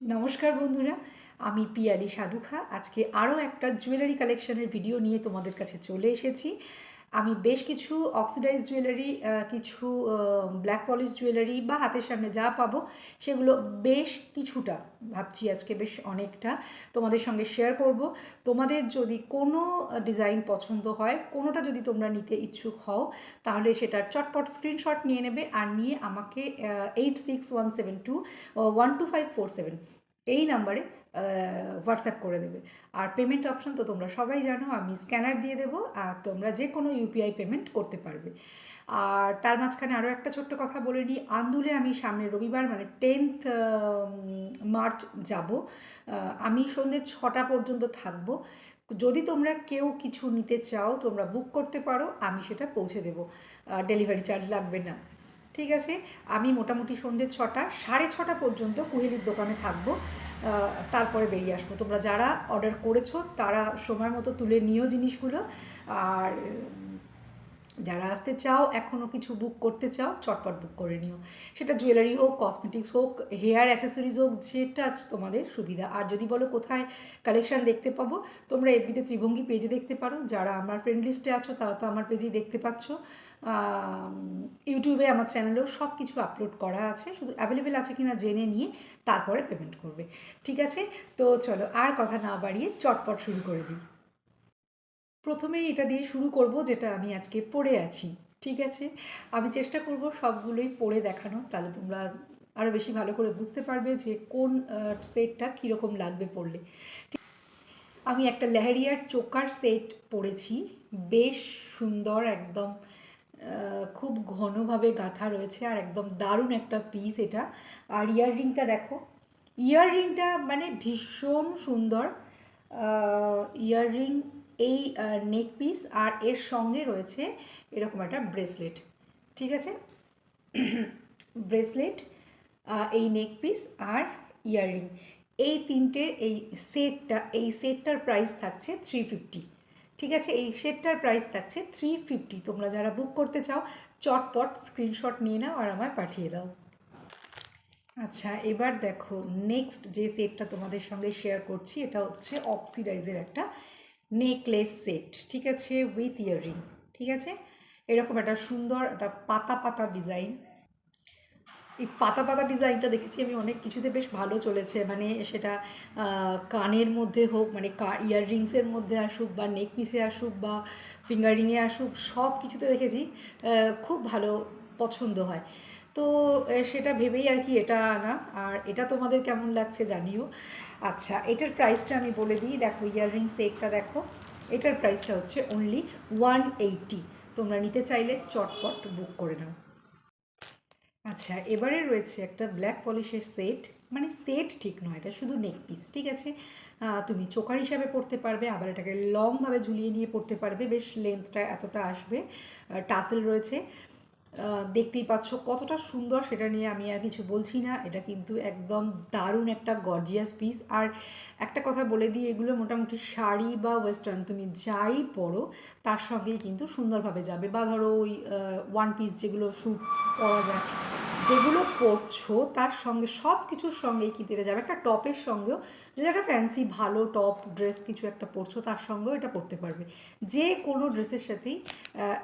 নমস্কার বন্ধুরা, আমি পিয়ালি সাধুখা। আজকে আরও একটা জুয়েলারি কালেকশনের ভিডিও নিয়ে তোমাদের কাছে চলে এসেছি। আমি বেশ কিছু অক্সিডাইজ জুয়েলারি, কিছু ব্ল্যাক পলিশ জুয়েলারি বা হাতের সামনে যা পাবো সেগুলো বেশ কিছুটা, ভাবছি আজকে বেশ অনেকটা তোমাদের সঙ্গে শেয়ার করব। তোমাদের যদি কোনো ডিজাইন পছন্দ হয়, কোনোটা যদি তোমরা নিতে ইচ্ছুক হও, তাহলে সেটার চটপট স্ক্রিনশট নিয়ে নেবে আর নিয়ে আমাকে 8617212547 এই নাম্বারে হোয়াটসঅ্যাপ করে দেবে। আর পেমেন্ট অপশন তো তোমরা সবাই জানো, আমি স্ক্যানার দিয়ে দেবো আর তোমরা যে কোনো ইউপিআই পেমেন্ট করতে পারবে। আর তার মাঝখানে আরও একটা ছোট্ট কথা বলে নিই, আন্দুলে আমি সামনের রবিবার মানে 10th মার্চ যাব। আমি সন্ধ্যে 6টা পর্যন্ত থাকবো। যদি তোমরা কেউ কিছু নিতে চাও তোমরা বুক করতে পারো, আমি সেটা পৌঁছে দেবো, ডেলিভারি চার্জ লাগবে না। ঠিক আছে, আমি মোটামুটি সন্ধ্যে 6টা 6:30 পর্যন্ত কুহেলির দোকানে থাকবো। তারপরে বেরিয়ে আসবো। তোমরা যারা অর্ডার করেছো তারা সময় মতো তুলে নিও জিনিসগুলো। আর যারা আসতে চাও, এখনও কিছু বুক করতে চাও, চটপট বুক করে নিও। সেটা জুয়েলারি হোক, কসমেটিক্স হোক, হেয়ার অ্যাসেসরিজ হোক, যেটা তোমাদের সুবিধা। আর যদি বলো কোথায় কালেকশান দেখতে পাবো, তোমরা এফবিতে ত্রিভঙ্গি পেজে দেখতে পারো। যারা আমার ফ্রেন্ড লিস্টে আছো তারা তো আমার পেজেই দেখতে পাচ্ছ। ইউটিউবে আমার চ্যানেলেও সব কিছু আপলোড করা আছে, শুধু অ্যাভেলেবেল আছে কিনা জেনে নিয়ে তারপরে পেমেন্ট করবে। ঠিক আছে, তো চলো আর কথা না বাড়িয়ে চটপট শুরু করে দিই। প্রথমেই এটা দিয়ে শুরু করব যেটা আমি আজকে পরে আছি। ঠিক আছে, আমি চেষ্টা করব সবগুলোই পরে দেখানো, তাহলে তোমরা আরও বেশি ভালো করে বুঝতে পারবে যে কোন সেটটা কীরকম লাগবে পরলে। আমি একটা লেহেরিয়ার চোকার সেট পরেছি, বেশ সুন্দর একদম, খুব ঘনভাবে গাঁথা রয়েছে আর একদম দারুণ একটা পিস এটা। আর ইয়াররিংটা দেখো, ইয়াররিংটা মানে ভীষণ সুন্দর ইয়াররিং। এই নেক পিস আর এর সঙ্গে রয়েছে এরকম একটা ব্রেসলেট। ঠিক আছে, ব্রেসলেট, এই নেক পিস আর ইয়াররিং, এই তিনটের এই সেটটার প্রাইস থাকছে 350। ঠিক আছে, এই সেটটার প্রাইস থাকছে 350। তোমরা যারা বুক করতে চাও চটপট স্ক্রিনশট নিয়ে নাও আর আমায় পাঠিয়ে দাও। আচ্ছা, এবার দেখো নেক্সট যে সেটটা তোমাদের সঙ্গে শেয়ার করছি, এটা হচ্ছে অক্সিডাইজের একটা নেকলেস সেট। ঠিক আছে, উইথ ইয়াররিং। ঠিক আছে, এরকম একটা সুন্দর একটা পাতা পাতা ডিজাইন। এই পাতা পাতা ডিজাইনটা দেখেছি আমি অনেক কিছুতে, বেশ ভালো চলেছে। মানে সেটা কানের মধ্যে হোক, মানে ইয়াররিংসের মধ্যে আসুক বা নেক পিসে আসুক বা ফিঙ্গারিংয়ে আসুক, সব কিছুতে দেখেছি খুব ভালো পছন্দ হয়। তো সেটা ভেবেই আর কি এটা আনা। আর এটা তোমাদের কেমন লাগছে জানিও। আচ্ছা, এটার প্রাইসটা আমি বলে দিই। দেখো ইয়াররিং সেটটা দেখো, এটার প্রাইসটা হচ্ছে অনলি 180। তোমরা নিতে চাইলে চটপট বুক করে নাও। আচ্ছা, এবারে রয়েছে একটা ব্ল্যাক পলিশের সেট, মানে সেট ঠিক নয়, এটা শুধু নেক পিস। ঠিক আছে, তুমি চোকার হিসাবে পরতে পারবে, আবার এটাকে লংভাবে ঝুলিয়ে নিয়ে পরতে পারবে, বেশ লেন্থটা এতটা আসবে। টাসেল রয়েছে, দেখতেই পাচ্ছ কতটা সুন্দর, সেটা নিয়ে আমি আর কিছু বলছি না। এটা কিন্তু একদম দারুণ একটা গর্জিয়াস পিস। আর একটা কথা বলে দিই, এগুলো মোটামুটি শাড়ি বা ওয়েস্টার্ন তুমি যাই পরো তার সঙ্গেই কিন্তু সুন্দরভাবে যাবে। বা ধরো ওই ওয়ান পিস যেগুলো স্যুট পরা যায়, যেগুলো পরছো তার সঙ্গে সব কিছুর সঙ্গেই কিন্তু এটা যাবে। একটা টপের সঙ্গেও, যদি একটা ফ্যান্সি ভালো টপ ড্রেস কিছু একটা পরছো তার সঙ্গেও এটা পরতে পারবে। যে কোনো ড্রেসের সাথেই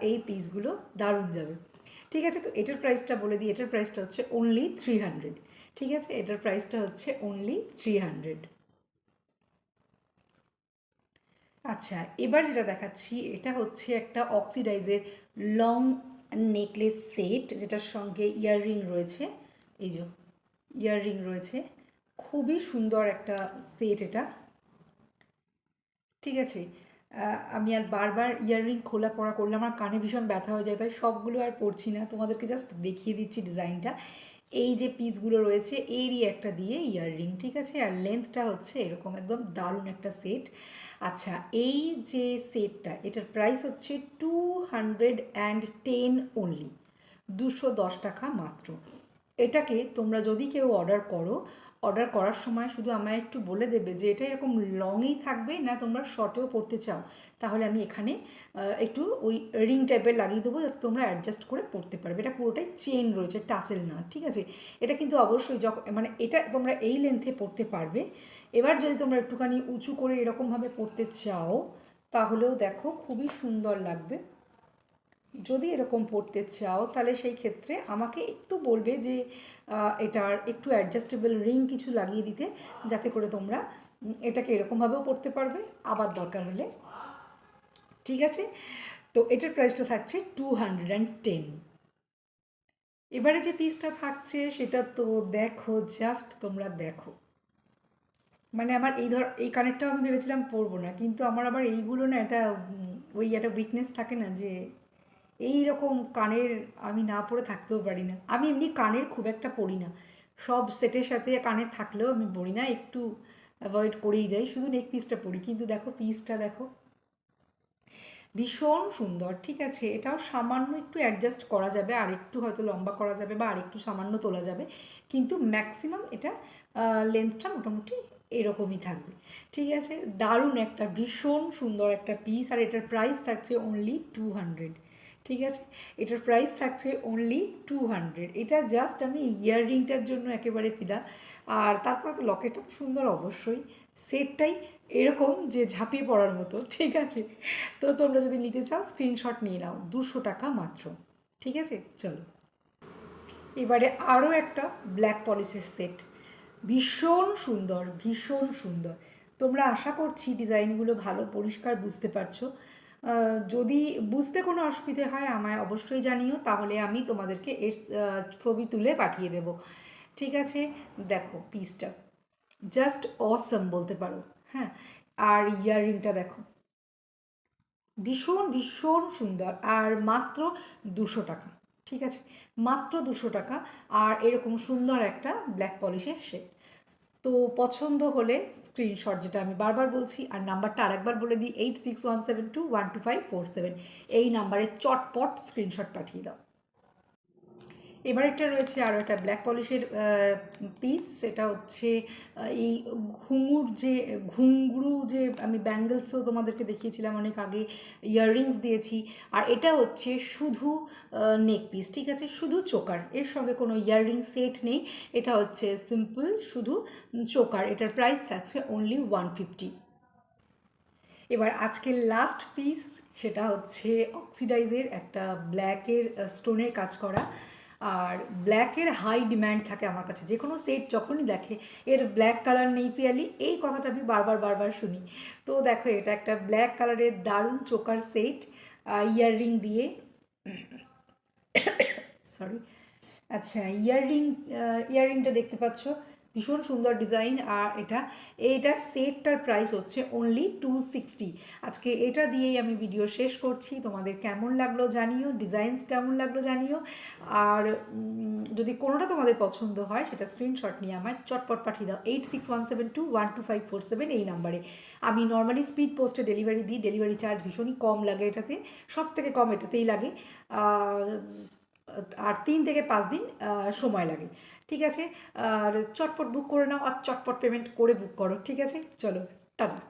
এই পিসগুলো দারুণ যাবে। ঠিক আছে, তো এটার প্রাইসটা বলে দিই, এটার প্রাইসটা হচ্ছে অনলি 300। ঠিক আছে, এটার প্রাইসটা হচ্ছে অনলি 300। আচ্ছা, এবার যেটা দেখাচ্ছি এটা হচ্ছে একটা অক্সিডাইজের লং নেকলেস সেট, যেটার সঙ্গে ইয়াররিং রয়েছে। এই যে ইয়াররিং রয়েছে, খুবই সুন্দর একটা সেট এটা। ঠিক আছে, আমি আর বারবার ইয়াররিং খোলা পড়া করলে আমার কানে ভীষণ ব্যথা হয়ে যায়, তাই সবগুলো আর পড়ছি না, তোমাদেরকে জাস্ট দেখিয়ে দিচ্ছি ডিজাইনটা। এই যে পিসগুলো রয়েছে এরই একটা দিয়ে ইয়াররিং। ঠিক আছে, আর লেন্থটা হচ্ছে এরকম, একদম দারুণ একটা সেট। আচ্ছা, এই যে সেটটা, এটার প্রাইস হচ্ছে 210 অনলি, 210 টাকা মাত্র। এটাকে তোমরা যদি কেউ অর্ডার করো অর্ডার করার সময় শুধু আমায় একটু বলে দেবে যে এটা এরকম লংই থাকবে না তোমরা শর্টেও পরতে চাও, তাহলে আমি এখানে একটু ওই রিং টাইপের লাগিয়ে দেবো যাতে তোমরা অ্যাডজাস্ট করে পরতে পারবে। এটা পুরোটাই চেন রয়েছে, টাসেল না, ঠিক আছে। এটা কিন্তু অবশ্যই যখন মানে এটা তোমরা এই লেন্থে পরতে পারবে। এবার যদি তোমরা একটুখানি উঁচু করে এরকমভাবে পরতে চাও তাহলেও দেখো খুবই সুন্দর লাগবে। যদি এরকম পড়তে চাও তাহলে সেই ক্ষেত্রে আমাকে একটু বলবে যে এটার একটু অ্যাডজাস্টেবল রিং কিছু লাগিয়ে দিতে, যাতে করে তোমরা এটাকে এরকমভাবেও পড়তে পারবে আবার দরকার হলে, ঠিক আছে। তো এটার প্রাইসটা থাকছে 210। এবারে যে পিসটা থাকছে সেটা তো দেখো, জাস্ট তোমরা দেখো। মানে আমার এই কানেরটাও আমি ভেবেছিলাম পরবো না, কিন্তু আমার আবার এইগুলো না একটা ওই একটা উইকনেস থাকে না যে এই রকম কানের আমি না পরে থাকতেও পারি না। আমি এমনি কানের খুব একটা পরি না, সব সেটের সাথে কানের থাকলেও আমি পরি না, একটু অ্যাভয়েড করেই যাই, শুধু নেক পিসটা পরি। কিন্তু দেখো পিসটা দেখো, ভীষণ সুন্দর, ঠিক আছে। এটাও সামান্য একটু অ্যাডজাস্ট করা যাবে, আর একটু হয়তো লম্বা করা যাবে বা আর একটু সামান্য তোলা যাবে, কিন্তু ম্যাক্সিমাম এটা লেন্থটা মোটামুটি এরকমই থাকবে, ঠিক আছে। দারুণ একটা ভীষণ সুন্দর একটা পিস, আর এটার প্রাইস থাকছে অনলি 200, ঠিক আছে। এটার প্রাইস থাকছে অনলি 200। এটা জাস্ট আমি ইয়াররিংটার জন্য একেবারে ফিদা। আর তারপরে তো লকেটটা তো সুন্দর অবশ্যই, সেটটাই এরকম যে ঝাঁপিয়ে পড়ার মতো, ঠিক আছে। তো তোমরা যদি নিতে চাও স্ক্রিনশট নিয়ে নাও, 200 টাকা মাত্র, ঠিক আছে। চলো এবারে আরও একটা ব্ল্যাক পলিশের সেট, ভীষণ সুন্দর ভীষণ সুন্দর। তোমরা আশা করছি ডিজাইনগুলো ভালো পরিষ্কার বুঝতে পারছো। যদি বুঝতে কোনো অসুবিধে হয় আমায় অবশ্যই জানিও, তাহলে আমি তোমাদেরকে এর ছবি তুলে পাঠিয়ে দেব, ঠিক আছে। দেখো পিসটা জাস্ট অসম বলতে পারো, হ্যাঁ। আর ইয়াররিংটা দেখো, ভীষণ ভীষণ সুন্দর, আর মাত্র 200 টাকা, ঠিক আছে। মাত্র 200 টাকা, আর এরকম সুন্দর একটা ব্ল্যাক পলিশের সেট। তো পছন্দ হলে স্ক্রিনশট, যেটা আমি বারবার বলছি, আর নাম্বারটা আরেকবার বলে দিই, 8617212547, এই নাম্বারে চটপট স্ক্রিনশট পাঠিয়ে দাও। এবার একটা রয়েছে আরও একটা ব্ল্যাক পলিশের পিস, সেটা হচ্ছে এই ঘুঙরু যে আমি ব্যাঙ্গলসও তোমাদেরকে দেখিয়েছিলাম অনেক আগে, ইয়াররিংস দিয়েছি, আর এটা হচ্ছে শুধু নেক পিস, ঠিক আছে, শুধু চোকার, এর সঙ্গে কোনো ইয়াররিং সেট নেই, এটা হচ্ছে সিম্পল শুধু চোকার। এটার প্রাইস থাকছে অনলি 150। এবার আজকের লাস্ট পিস, সেটা হচ্ছে অক্সিডাইজের একটা ব্ল্যাকের স্টোনের কাজ করা। আর ব্ল্যাকের হাই ডিম্যান্ড থাকে আমার কাছে, যে কোনো সেট যখনই দেখে এর ব্ল্যাক কালার নেই পিয়ালি, এই কথাটা আমি বারবার বারবার শুনি। তো দেখো এটা একটা ব্ল্যাক কালারের দারুণ চোকার সেট, ইয়াররিং দিয়ে, সরি, আচ্ছা ইয়াররিংটা দেখতে পাচ্ছ, ভীষণ সুন্দর ডিজাইন। আর এইটার সেটটার প্রাইস হচ্ছে অনলি 260। আজকে এটা দিয়েই আমি ভিডিও শেষ করছি। তোমাদের কেমন লাগলো জানিও, ডিজাইনস কেমন লাগলো জানিও, আর যদি কোনোটা তোমাদের পছন্দ হয় সেটা স্ক্রিনশট নিয়ে আমায় চটপট পাঠিয়ে দাও 8617212547 এই নাম্বারে। আমি নর্মালি স্পিড পোস্টে ডেলিভারি দিই, ডেলিভারি চার্জ ভীষণই কম লাগে এটাতে, সব থেকে কম এটাতেই লাগে, আর 3 থেকে 5 দিন সময় লাগে, ঠিক আছে। আর চটপট বুক করে নাও, আর চটপট পেমেন্ট করে বুক করো, ঠিক আছে। চলো টাটা।